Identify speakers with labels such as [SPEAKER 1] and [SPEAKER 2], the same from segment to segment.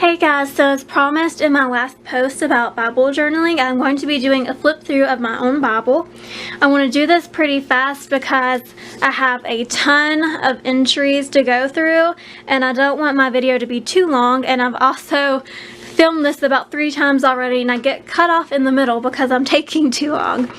[SPEAKER 1] Hey guys, so as promised in my last post about Bible journaling, I'm going to be doing a flip through of my own Bible. I want to do this pretty fast because I have a ton of entries to go through and I don't want my video to be too long, and I've also filmed this about 3 times already and I get cut off in the middle because I'm taking too long.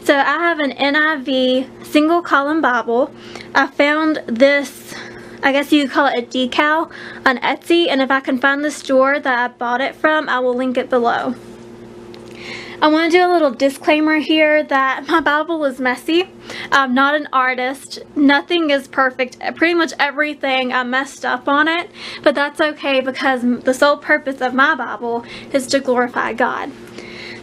[SPEAKER 1] So I have an NIV single column Bible. I found this, I guess you could call it a decal, on Etsy, and if I can find the store that I bought it from, I will link it below. I want to do a little disclaimer here that my Bible is messy. I'm not an artist. Nothing is perfect. Pretty much everything I messed up on it, but that's okay because the sole purpose of my Bible is to glorify God.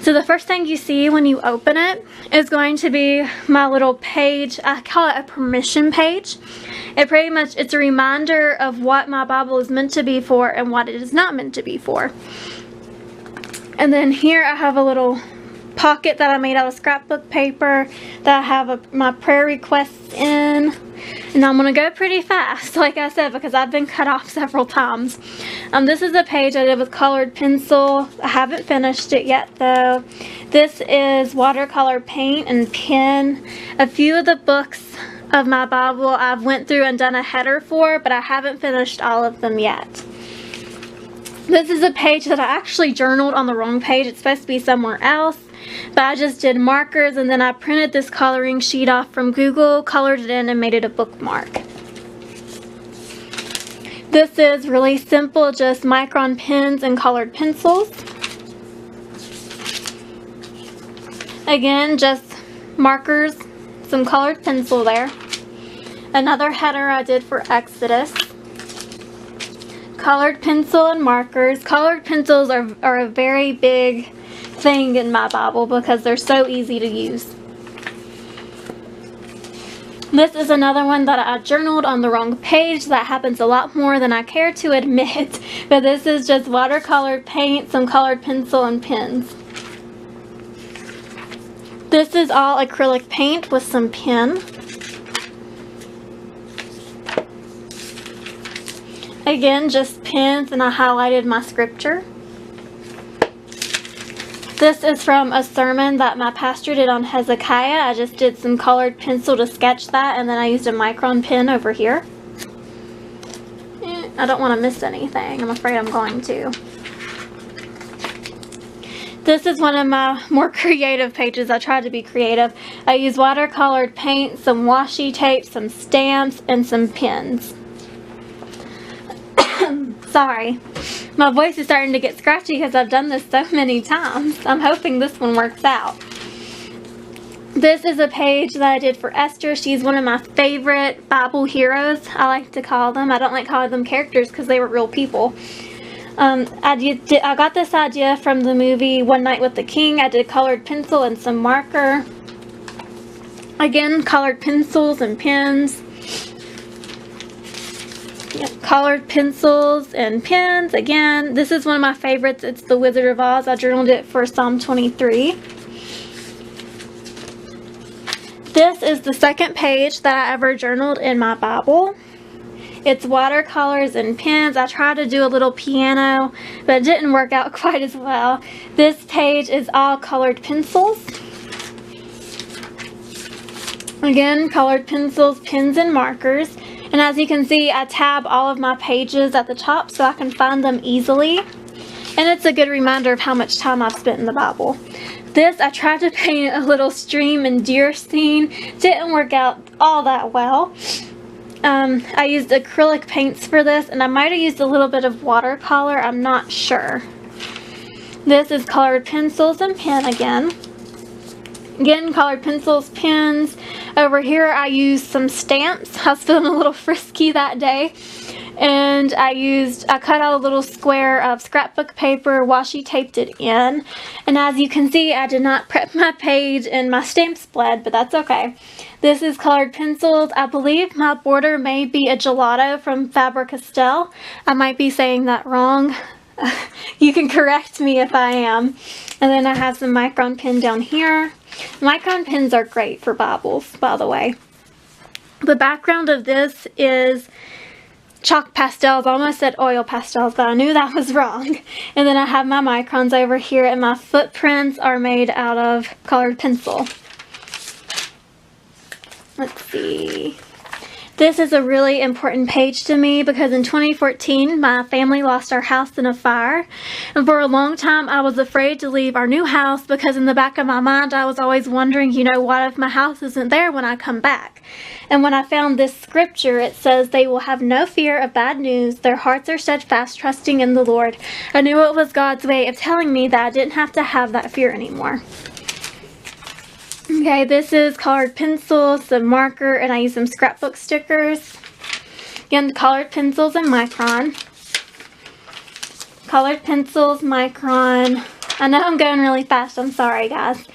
[SPEAKER 1] So the first thing you see when you open it is going to be my little page. I call it a permission page. It's a reminder of what my Bible is meant to be for and what it is not meant to be for. And then here I have a little pocket that I made out of scrapbook paper that I have my prayer requests in. And I'm going to go pretty fast, like I said, because I've been cut off several times. This is a page I did with colored pencil. I haven't finished it yet though. This is watercolor paint and pen. A few of the books of my Bible I've went through and done a header for, but I haven't finished all of them yet. This is a page that I actually journaled on the wrong page. It's supposed to be somewhere else, but I just did markers and then I printed this coloring sheet off from Google, colored it in, and made it a bookmark. This is really simple, just micron pens and colored pencils. Again, just markers, some colored pencil there. Another header I did for Exodus. Colored pencil and markers. Colored pencils are a very big thing in my Bible because they're so easy to use. This is another one that I journaled on the wrong page. That happens a lot more than I care to admit, but this is just watercolored paint, some colored pencil, and pens. This is all acrylic paint with some pen. Again, just pens, and I highlighted my scripture. This is from a sermon that my pastor did on Hezekiah. I just did some colored pencil to sketch that, and then I used a micron pen over here. I don't want to miss anything. I'm afraid I'm going to. This is one of my more creative pages. I tried to be creative. I used watercolored paint, some washi tape, some stamps, and some pens. Sorry. My voice is starting to get scratchy because I've done this so many times. I'm hoping this one works out. This is a page that I did for Esther. She's one of my favorite Bible heroes, I like to call them. I don't like calling them characters because they were real people. I got this idea from the movie One Night with the King. I did colored pencil and some marker. Again, colored pencils and pens. Colored pencils and pens. Again, this is one of my favorites. It's The Wizard of Oz. I journaled it for Psalm 23. This is the second page that I ever journaled in my Bible. It's watercolors and pens. I tried to do a little piano, but it didn't work out quite as well. This page is all colored pencils. Again, colored pencils, pens, and markers. And as you can see, I tab all of my pages at the top so I can find them easily. And it's a good reminder of how much time I've spent in the Bible. This, I tried to paint a little stream and deer scene. Didn't work out all that well. I used acrylic paints for this, and I might have used a little bit of watercolor. I'm not sure. This is colored pencils and pen again. Again, colored pencils, pens. Over here I used some stamps. I was feeling a little frisky that day. And I cut out a little square of scrapbook paper, washi taped it in. And as you can see, I did not prep my page and my stamps bled, but that's okay. This is colored pencils. I believe my border may be a gelato from Faber-Castell. I might be saying that wrong. You can correct me if I am. And then I have some micron pen down here. Micron pens are great for Bibles, by the way. The background of this is chalk pastels. I almost said oil pastels, but I knew that was wrong. And then I have my microns over here, and my footprints are made out of colored pencil. Let's see. This is a really important page to me because in 2014, my family lost our house in a fire. And for a long time, I was afraid to leave our new house because in the back of my mind, I was always wondering, what if my house isn't there when I come back? And when I found this scripture, it says, they will have no fear of bad news. Their hearts are steadfast, trusting in the Lord. I knew it was God's way of telling me that I didn't have to have that fear anymore. Okay, this is colored pencils, some marker, and I use some scrapbook stickers. Again, colored pencils and micron. Colored pencils, micron. I know I'm going really fast, I'm sorry guys.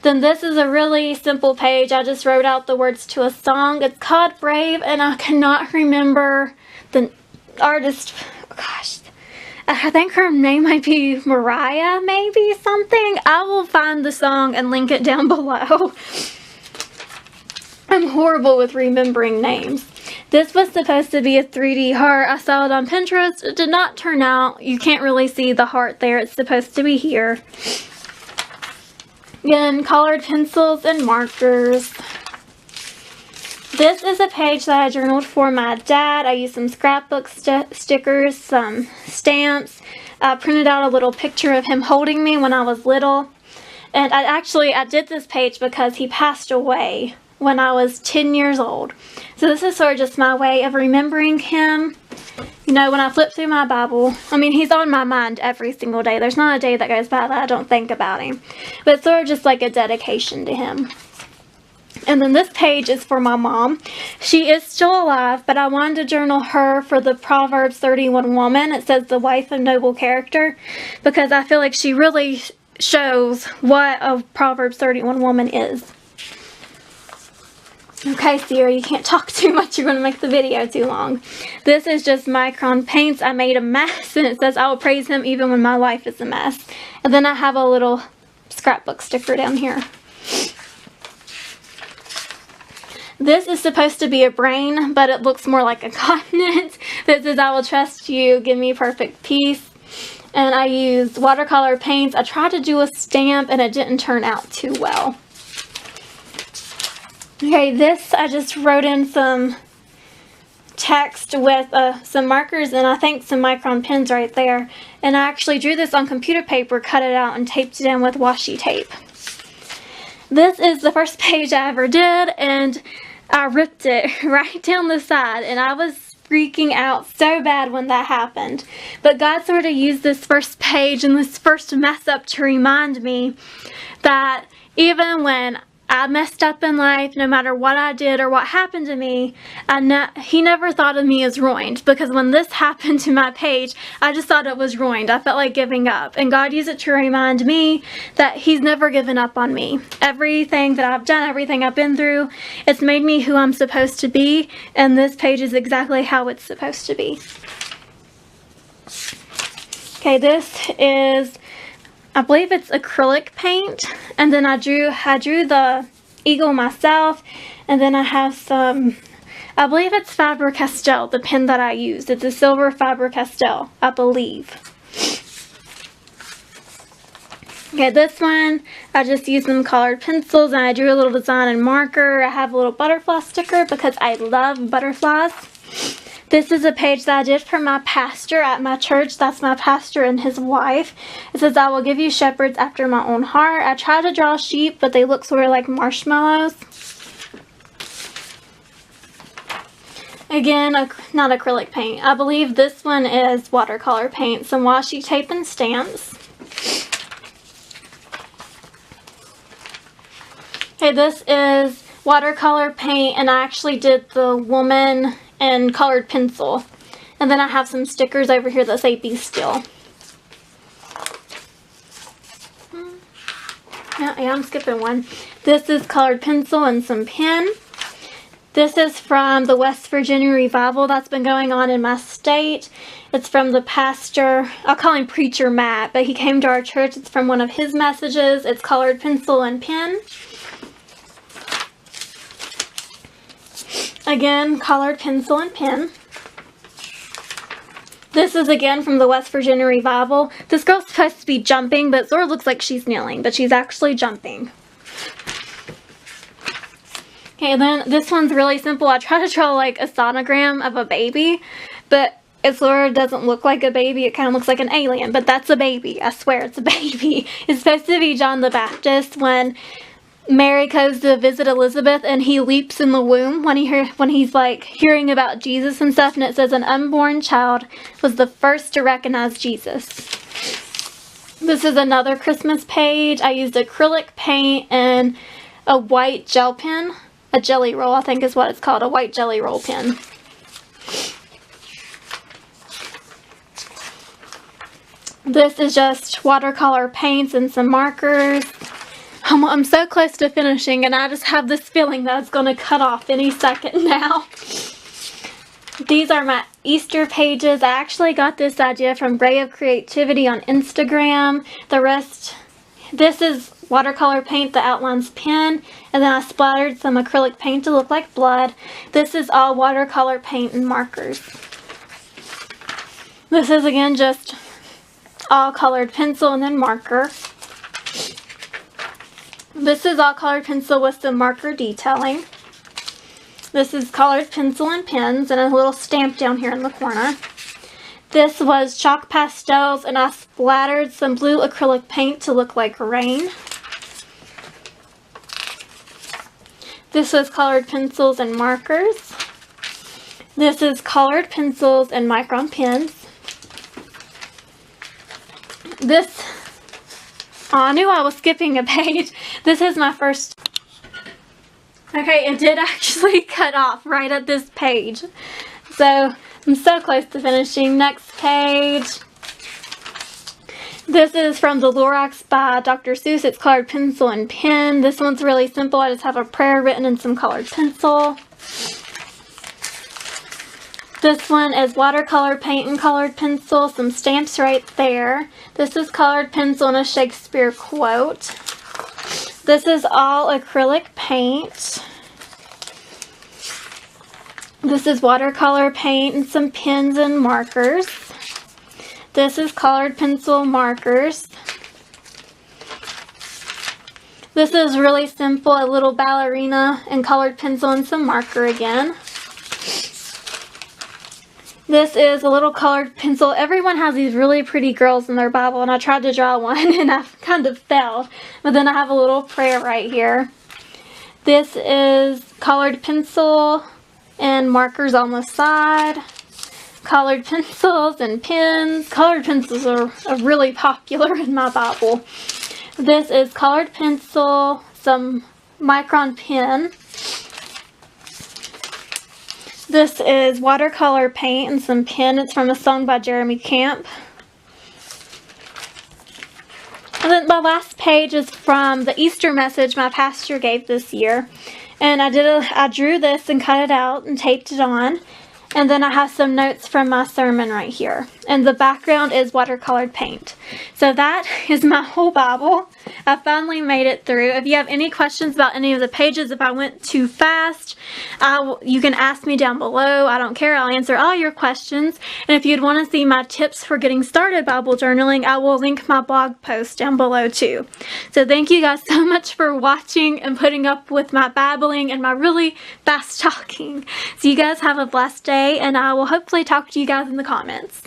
[SPEAKER 1] Then this is a really simple page. I just wrote out the words to a song. It's called Brave, and I cannot remember the artist. Gosh. I think her name might be Mariah, maybe something. I will find the song and link it down below. I'm horrible with remembering names. This was supposed to be a 3D heart. I saw it on Pinterest. It did not turn out. You can't really see the heart there. It's supposed to be here. Again, colored pencils and markers. This is a page that I journaled for my dad. I used some scrapbook stickers, some stamps. I printed out a little picture of him holding me when I was little. And I did this page because he passed away when I was 10 years old. So this is sort of just my way of remembering him. When I flip through my Bible, he's on my mind every single day. There's not a day that goes by that I don't think about him. But it's sort of just like a dedication to him. And then this page is for my mom. She is still alive, but I wanted to journal her for the Proverbs 31 woman. It says the wife of noble character, because I feel like she really shows what a Proverbs 31 woman is. Okay, Siri, you can't talk too much. You're going to make the video too long. This is just micron paints. I made a mess, and it says, I will praise him even when my life is a mess. And then I have a little scrapbook sticker down here. This is supposed to be a brain, but it looks more like a continent. This is, I will trust you, give me perfect peace. And I used watercolor paints. I tried to do a stamp, and it didn't turn out too well. Okay, this, I just wrote in some text with some markers and I think some micron pens right there. And I actually drew this on computer paper, cut it out, and taped it in with washi tape. This is the first page I ever did, and I ripped it right down the side, and I was freaking out so bad when that happened. But God sort of used this first page and this first mess up to remind me that even when I messed up in life, no matter what I did or what happened to me, he never thought of me as ruined. Because when this happened to my page, I just thought it was ruined. I felt like giving up. And God used it to remind me that He's never given up on me. Everything that I've done, everything I've been through, it's made me who I'm supposed to be. And this page is exactly how it's supposed to be. Okay, this is, I believe it's acrylic paint, and then I drew the eagle myself, and then I have some, I believe it's Faber-Castell, the pen that I used. It's a silver Faber-Castell, I believe. Okay, this one, I just used some colored pencils, and I drew a little design and marker. I have a little butterfly sticker because I love butterflies. This is a page that I did for my pastor at my church. That's my pastor and his wife. It says, I will give you shepherds after my own heart. I tried to draw sheep, but they look sort of like marshmallows. Again, not acrylic paint. I believe this one is watercolor paint. Some washi tape and stamps. Okay, this is watercolor paint, and I actually did the woman and colored pencil. And then I have some stickers over here that say be still. Yeah, I'm skipping one. This is colored pencil and some pen. This is from the West Virginia revival that's been going on in my state. It's from the pastor, I'll call him Preacher Matt, but he came to our church. It's from one of his messages. It's colored pencil and pen. Again, colored pencil and pen. This is again from the West Virginia Revival. This girl's supposed to be jumping, but it sort of looks like she's kneeling, but she's actually jumping. Okay, then this one's really simple. I tried to draw like a sonogram of a baby, but it sort of doesn't look like a baby. It kind of looks like an alien, but that's a baby. I swear it's a baby. It's supposed to be John the Baptist when Mary goes to visit Elizabeth and he leaps in the womb when he's like hearing about Jesus and stuff, and it says an unborn child was the first to recognize Jesus. This is another Christmas page. I used acrylic paint and a white gel pen. A jelly roll, I think is what it's called, a white jelly roll pen. This is just watercolor paints and some markers. I'm so close to finishing, and I just have this feeling that it's going to cut off any second now. These are my Easter pages. I actually got this idea from Ray of Creativity on Instagram. The rest, this is watercolor paint, the outlines pen, and then I splattered some acrylic paint to look like blood. This is all watercolor paint and markers. This is again just all colored pencil and then marker. This is all colored pencil with some marker detailing. This is colored pencil and pens and a little stamp down here in the corner. This was chalk pastels, and I splattered some blue acrylic paint to look like rain. This is colored pencils and markers. This is colored pencils and micron pens. This, I knew I was skipping a page. This is my first. Okay, it did actually cut off right at this page. So, I'm so close to finishing. Next page. This is from the Lorax by Dr. Seuss. It's colored pencil and pen. This one's really simple. I just have a prayer written in some colored pencil. This one is watercolor paint and colored pencil. Some stamps right there. This is colored pencil and a Shakespeare quote. This is all acrylic paint. This is watercolor paint and some pens and markers. This is colored pencil markers. This is really simple, a little ballerina and colored pencil and some marker again. This is a little colored pencil. Everyone has these really pretty girls in their Bible, and I tried to draw one and I kind of failed. But then I have a little prayer right here. This is colored pencil and markers on the side. Colored pencils and pens. Colored pencils are really popular in my Bible. This is colored pencil, some micron pen. This is watercolor paint and some pen. It's from a song by Jeremy Camp. And then my last page is from the Easter message my pastor gave this year. And I drew this and cut it out and taped it on. And then I have some notes from my sermon right here. And the background is watercolored paint. So that is my whole Bible. I finally made it through. If you have any questions about any of the pages, if I went too fast, you can ask me down below. I don't care. I'll answer all your questions. And if you'd want to see my tips for getting started Bible journaling, I will link my blog post down below too. So thank you guys so much for watching and putting up with my babbling and my really fast talking. So you guys have a blessed day, and I will hopefully talk to you guys in the comments.